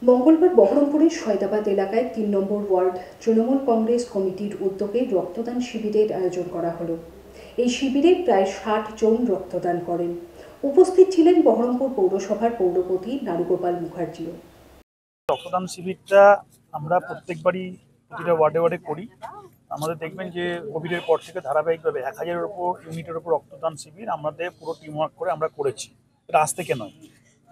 মঙ্গলবার বহরমপুরের সয়দাবাদ এলাকায় ৩ নম্বর ওয়ার্ড তৃণমূল কংগ্রেস কমিটির উদ্যোগে রক্তদান শিবিরের আয়োজন করা হলো। এই শিবিরে প্রায় ৬০ জন রক্তদান করেন। উপস্থিত ছিলেন বহরমপুর পৌরসভার পৌরপতি নারুগোপাল মুখার্জিও। রক্তদান শিবিরটা আমরা প্রত্যেকবারই প্রতিটা ওয়ার্ডে ওয়ার্ডে করি। আমাদের দেখবেন যে কোভিডের পর থেকে ধারাবাহিকভাবে ১,০০০-এর উপর ইউনিটের উপর রক্তদান শিবির আমাদের পুরো টিম ওয়ার্ক করে আমরা করেছি। এটা আজ থেকে নয়।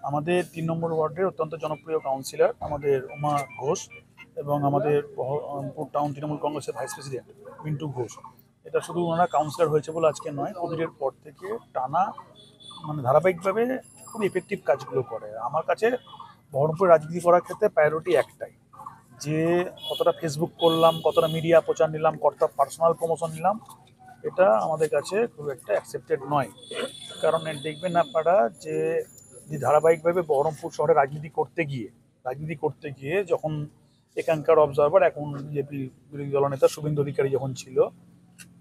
আমাদের ৩ নম্বর ওয়ার্ডের অত্যন্ত জনপ্রিয় কাউন্সিলর আমাদের উমা ঘোষ এবং আমাদের বহরমপুর টাউন তৃণমূল কংগ্রেসের ভাইস প্রেসিডেন্ট মিন্টু ঘোষ, এটা শুধু ওনারা কাউন্সিলর হয়েছে বলে আজকে নয়, কোভিডের পর থেকে টানা ধারাবাহিকভাবে খুব ইফেক্টিভ কাজগুলো করে। আমার কাছে বহরমপুরে রাজনীতি করার ক্ষেত্রে প্রায়োরিটি একটাই, যে কতটা ফেসবুক করলাম, কতটা মিডিয়া প্রচার নিলাম, কতটা পার্সোনাল প্রমোশন নিলাম, এটা আমাদের কাছে খুব একটা অ্যাকসেপ্টেড নয়। কারণ দেখবেন আপনারা যে ধারাবাহিকভাবে বহরমপুর শহরে রাজনীতি করতে গিয়ে যখন এখানকার অবজারভার, এখন বিজেপি বিরোধী দলনেতা শুভেন্দু অধিকারী যখন ছিল,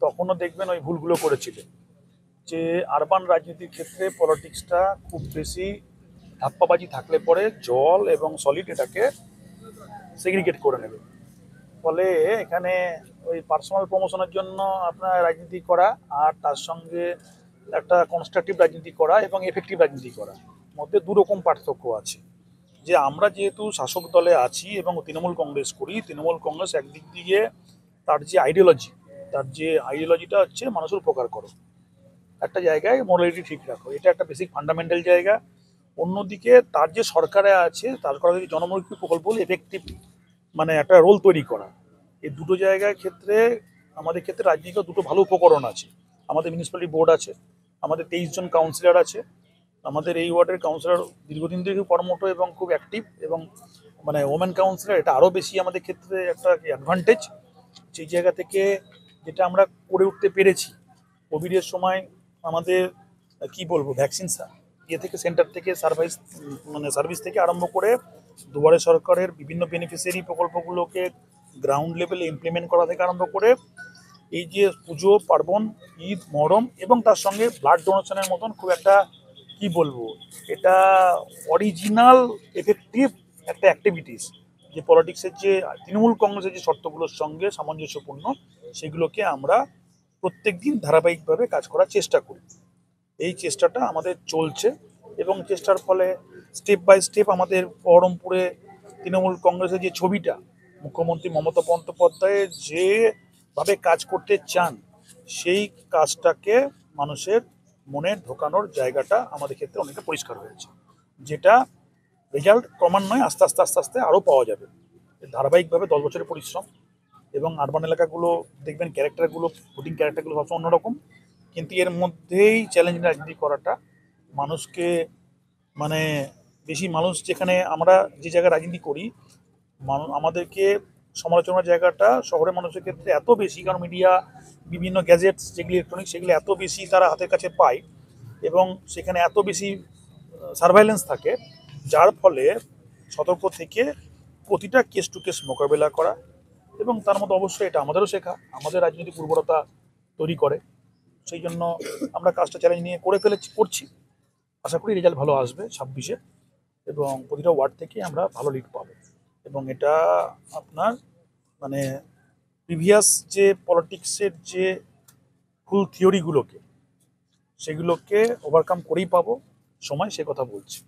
তখনও দেখবেন ওই ভুলগুলো করেছিলেন, যে আরবান রাজনীতির ক্ষেত্রে পলিটিক্সটা খুব বেশি ধাপ্পাবাজি থাকলে পরে জল এবং সলিড এটাকে সেগ্রিগেট করে নেবে। ফলে এখানে ওই পার্সোনাল প্রমোশনের জন্য আপনার রাজনীতি করা আর তার সঙ্গে একটা কনস্ট্রাকটিভ রাজনীতি করা এবং এফেক্টিভ রাজনীতি করা মধ্যে দুরকম পার্থক্য আছে। যে আমরা যেহেতু শাসক দলে আছি এবং তৃণমূল কংগ্রেস করি, তৃণমূল কংগ্রেস একদিক দিয়ে তার যে আইডিওলজিটা হচ্ছে মানুষের উপকার করো, একটা জায়গায় মোরালিটি ঠিক রাখো, এটা একটা বেসিক ফান্ডামেন্টাল জায়গা। অন্যদিকে তার যে সরকারে আছে, তার করা জনমুখী প্রকল্প এফেক্টিভ একটা রোল তৈরি করা, এই দুটো জায়গার ক্ষেত্রে আমাদের ক্ষেত্রে রাজনীতির দুটো ভালো উপকরণ আছে। আমাদের মিউনিসিপ্যালিটি বোর্ড আছে, আমাদের 23 জন কাউন্সিলর আছে, আমাদের এই ওয়ার্ডের কাউন্সিলর দীর্ঘদিন থেকে কর্মঠ এবং খুব অ্যাক্টিভ, এবং ওমেন কাউন্সিলর, এটা আরও বেশি আমাদের ক্ষেত্রে একটা অ্যাডভান্টেজ। সেই জায়গা থেকে যেটা আমরা করে উঠতে পেরেছি কোভিডের সময়, আমাদের কি বলবো, ভ্যাকসিন থেকে সেন্টার থেকে সার্ভিস থেকে আরম্ভ করে দুয়ারে সরকারের বিভিন্ন বেনিফিশিয়ারি প্রকল্পগুলোকে গ্রাউন্ড লেভেলে ইমপ্লিমেন্ট করা থেকে আরম্ভ করে এই যে পুজো পার্বণ, ঈদ, মহরম এবং তার সঙ্গে ব্লাড ডোনেশনের মতন খুব একটা কি বলবো, এটা অরিজিনাল এফেক্টিভ একটা অ্যাক্টিভিটিস, যে পলিটিক্সের যে তৃণমূল কংগ্রেসের যে শর্তগুলোর সঙ্গে সামঞ্জস্যপূর্ণ, সেগুলোকে আমরা প্রত্যেক দিন ধারাবাহিকভাবে কাজ করার চেষ্টা করি। এই চেষ্টাটা আমাদের চলছে এবং চেষ্টার ফলে স্টেপ বাই স্টেপ আমাদের বহরমপুরে তৃণমূল কংগ্রেসের যে ছবিটা, মুখ্যমন্ত্রী মমতা বন্দ্যোপাধ্যায় যেভাবে কাজ করতে চান, সেই কাজটাকে মানুষের মনে ঢোকানোর জায়গাটা আমাদের ক্ষেত্রে অনেকটা পরিষ্কার হয়েছে, যেটা রেজাল্ট ক্রমান্বয়ে আস্তে আস্তে আস্তে আস্তে আরও পাওয়া যাবে। ধারাবাহিকভাবে 10 বছরের পরিশ্রম, এবং আরবান এলাকাগুলো দেখবেন ক্যারেক্টারগুলো, ভোটিং ক্যারেক্টারগুলো সবসময় অন্যরকম, কিন্তু এর মধ্যেই চ্যালেঞ্জ রাজনীতি করাটা মানুষকে বেশি মানুষ, যেখানে আমরা যে জায়গায় রাজনীতি করি, আমাদেরকে সমালোচনার জায়গাটা শহরের মানুষের ক্ষেত্রে এত বেশি, কারণ মিডিয়া, বিভিন্ন গ্যাজেটস যেগুলি ইলেকট্রনিক্স, সেগুলি এত বেশি তারা হাতের কাছে পায় এবং সেখানে এত বেশি সার্ভাইলেন্স থাকে, যার ফলে সতর্ক থেকে প্রতিটা কেস টু কেস মোকাবেলা করা, এবং তার মধ্যে অবশ্যই এটা আমাদেরও শেখা, আমাদের রাজনৈতিক উর্বরতা তৈরি করে। সেই জন্য আমরা কাজটা চ্যালেঞ্জ নিয়ে করছি। আশা করি রেজাল্ট ভালো আসবে 26-এ, এবং প্রতিটা ওয়ার্ড থেকে আমরা ভালো লিড পাবো। এবং এটা আপনার প্রিভিয়াস যে পলিটিক্সের যে ভুল থিওরিগুলোকে, সেগুলোকে ওভারকাম করেই পাবো, সময় সে কথা বলছি।